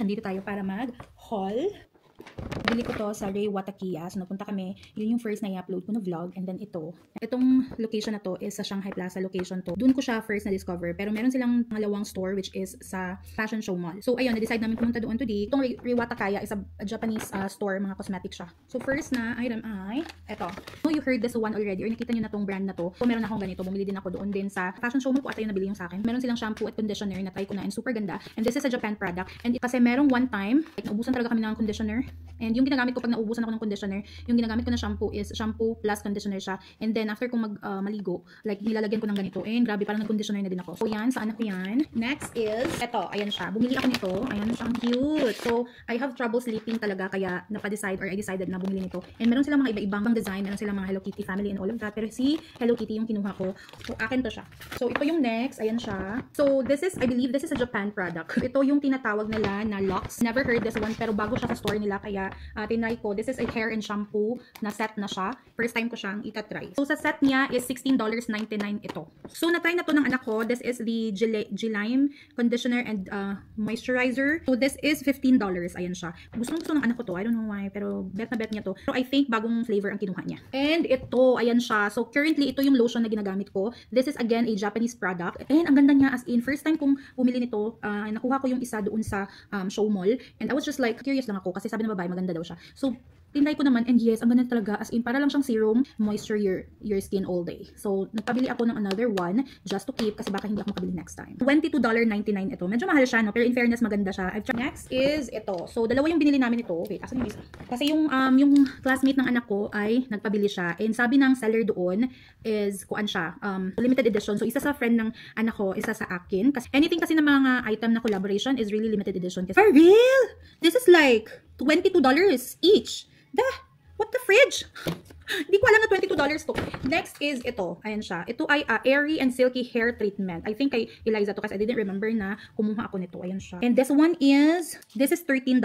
Nandito tayo para mag-haul. Bili ko to sa Ray Watakia. So, napunta kami. Yun yung first na i-upload ko na vlog. And then ito. Itong location na to is sa Shanghai Plaza location to. Doon ko siya first na-discover. Pero meron silang pangalawang store which is sa Fashion Show Mall. So, ayun. Na-decide namin pumunta doon today. Itong Ray Watakia is a Japanese store. Mga cosmetics siya. So, first na item ay ito. So, you heard this one already or nakita nyo na tong brand na to. So, meron akong ganito. Bumili din ako doon din sa Fashion Show Mall ko at ayun nabili yung sa akin. Meron silang shampoo at conditioner na try ko na and super ganda. And this is a Japan product. And kasi merong one time, like, naubusan talaga kami ng conditioner. And yung ginagamit ko pag naubusan ako ng conditioner, yung ginagamit ko na shampoo is shampoo plus conditioner siya. And then after kong maligo, like nilalagyan ko ng ganito. And grabe, parang nag-conditioner na din ako. So yan, sa anak ko yan. Next is, eto, ayan siya. Bumili ako nito. Ayan siya, ang cute. So, I have trouble sleeping talaga, kaya napadecide or I decided na bumili nito. And meron silang mga iba-ibang design. Meron silang mga Hello Kitty family and all of that. Pero si Hello Kitty yung kinuha ko. So, akin to siya. So, ito yung next. Ayan siya. So, this is, I believe this is a Japan product. Ito yung tinatawag nila na Lux. Never heard this one, pero bago siya sa store nila, kaya tinry ko. This is a hair and shampoo na set na siya. First time ko siyang itatry. So, sa set niya is $16.99 ito. So, natry na to ng anak ko. This is the Gilime conditioner and moisturizer. So, this is $15. Ayan siya. Gusto ng anak ko to. I don't know why, pero bet na bet niya to. So, I think bagong flavor ang kinuha niya. And ito, ayan siya. So, currently, ito yung lotion na ginagamit ko. This is again a Japanese product. And ang ganda niya as in, first time kong bumili nito, nakuha ko yung isa doon sa show mall. And I was just like, curious lang ako kasi sabi ng babae, maganda daw siya. So, tinry ko naman and yes, ang ganda talaga as in para lang siyang serum, moisture your skin all day. So, nagpabili ako ng another one just to keep kasi baka hindi ako makabili next time. $22.99 ito. Medyo mahal siya, no? Pero in fairness, maganda siya. Next is ito. So, dalawa yung binili namin ito. Wait, asan yung isa? Kasi yung classmate ng anak ko ay nagpabili siya. And sabi ng seller doon is, kuan siya, limited edition. So, isa sa friend ng anak ko, isa sa akin. Kasi anything kasi ng mga item na collaboration is really limited edition. Kasi, for real? This is like $22 each. What the fridge? Hindi ko alam na $22 to. Next is ito. Ayan siya. Ito ay airy and silky hair treatment. I think kay Eliza to kasi I didn't remember na kumuha ako nito. Ayan siya. And this one is, this is $13.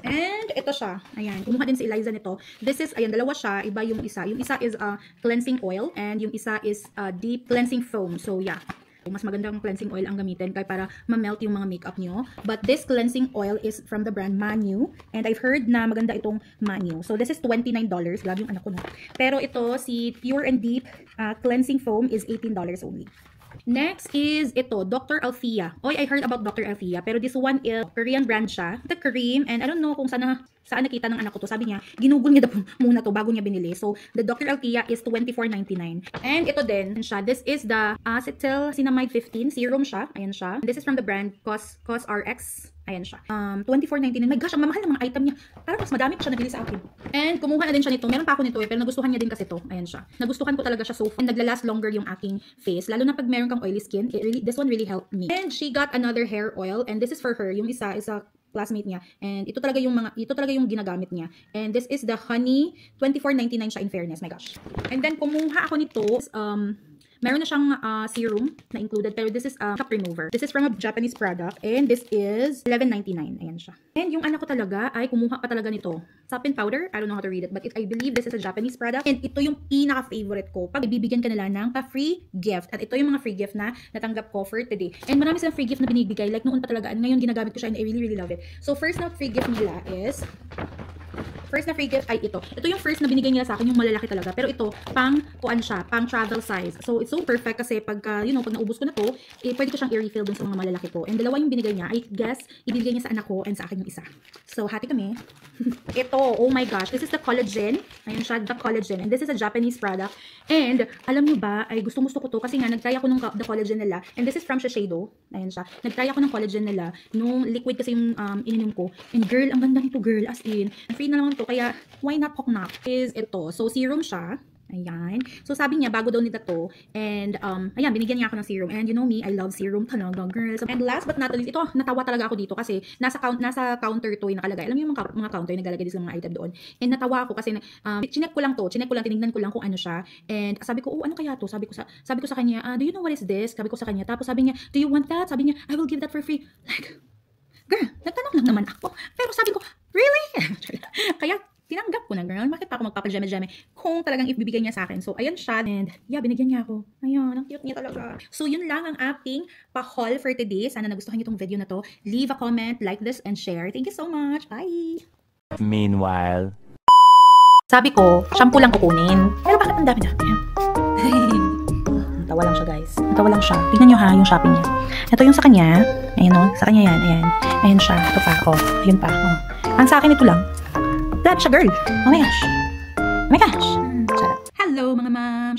And ito siya. Ayan. Kumuha din si Eliza nito. This is, ayan, dalawa siya. Iba yung isa. Yung isa is cleansing oil and yung isa is deep cleansing foam. So, yeah. Mas magandang cleansing oil ang gamitin kaya para ma-melt yung mga makeup nyo. But this cleansing oil is from the brand Manyu. And I've heard na maganda itong Manyu. So this is $29. Grabe yung anak ko, no? Pero ito, si Pure and Deep cleansing foam is $18 only. Next is ito, Dr. Althea. Oy, I heard about Dr. Althea. Pero this one is Korean brand siya. The cream, and I don't know kung saan nakita ng anak ko to. Sabi niya, ginugol niya muna to bago niya binili. So, the Dr. Althea is $24.99. And ito din siya. This is the Acetyl-Cinnamide 15 serum siya. Ayan siya. This is from the brand COSRX. Ayan siya. $24.99. My gosh, ang mamahal ng mga item niya. Parang mas madami pa siya nabili sa akin. And kumuha na din siya nito. Meron pa ako nito pero nagustuhan niya din kasi to. Ayan siya. Nagustuhan ko talaga siya so far. And naglalast longer yung aking face. Lalo na pag meron kang oily skin. This one really helped me. And she got another hair oil. And this is for her. Yung isa is a classmate niya. And ito talaga yung ginagamit niya. And this is the Honey. $24.99 siya in fairness. My gosh. And then kumuha ako nito. Meron na siyang serum na included, pero this is cap remover. This is from a Japanese product, and this is $11.99. Ayan siya. And yung anak ko talaga ay kumuha pa talaga nito. Sapin powder, I don't know how to read it, but I believe this is a Japanese product. And ito yung pinaka-favorite ko pag ibibigyan ka nila ng free gift. At ito yung mga free gift na natanggap ko for today. And marami silang free gift na binibigay. Like noon pa talaga. And ngayon ginagamit ko siya and I really, really love it. So first na free gift nila is... First na free gift ay ito. Ito yung first na binigay nila sa akin, yung malalaki talaga. Pero ito, pang travel size. So, it's so perfect kasi pag naubos ko na to, pwede ko siyang i-refill dun sa mga malalaki ko. And dalawa yung binigay niya. I guess, ibigay niya sa anak ko and sa akin yung isa. So, hati kami. Ito, oh my gosh. This is the collagen. Ayan siya, the collagen. And this is a Japanese product. And, alam niyo ba, ay gusto ko to kasi nga, nagtry ako ng the collagen nila. And this is from Shiseido. Ayan siya. Nagtry ako ng collagen nila. Nung liquid kasi yung ininom ko. And girl, ang ganda nito girl. As in, free na lang to, kaya why not Poknap is ito. So serum siya. Ayan. So sabi niya bago daw nila to and ayan binigyan niya ako ng serum and you know me, I love serum talaga girls. And last but not least, ito natawa talaga ako dito kasi nasa counter to yung nakalagay. Alam niyo yung mga counter yung nagalagay dito mga item doon. And natawa ako kasi chinek ko lang tinignan ko lang kung ano siya. And sabi ko, "Oh, ano kaya to?" Sabi ko sa kanya, "Do you know what is this?" Sabi ko sa kanya. Tapos sabi niya, "Do you want that?" Sabi niya, "I will give that for free." Like, girl, nagtanong lang naman ako. Pero sabi ko, "Really?" Kaya tinanggap ko na girl. Bakit pa ako magpapajame-jame kung talagang ibibigay niya sa akin. So, ayan siya. And, yeah, binigyan niya ako. Ayun, ang cute niya talaga. So, yun lang ang ating pa-haul for today. Sana nagustuhan niyo itong video na to. Leave a comment, like this, and share. Thank you so much. Bye! Meanwhile, sabi ko, shampoo lang kukunin. Pero bakit ang dami na? Tawa lang siya, guys. Tawa lang siya. Tignan nyo ha, yung shopping niya. Ito yung sa kanya. Ayan o, sa kanya yan. Ayan. Ayan siya. Ito pa. Oh, ayun pa. Oh. Ang sa akin ito lang. Grabe siya, girl. Oh my gosh. Oh my gosh. Hello, mga ma'am.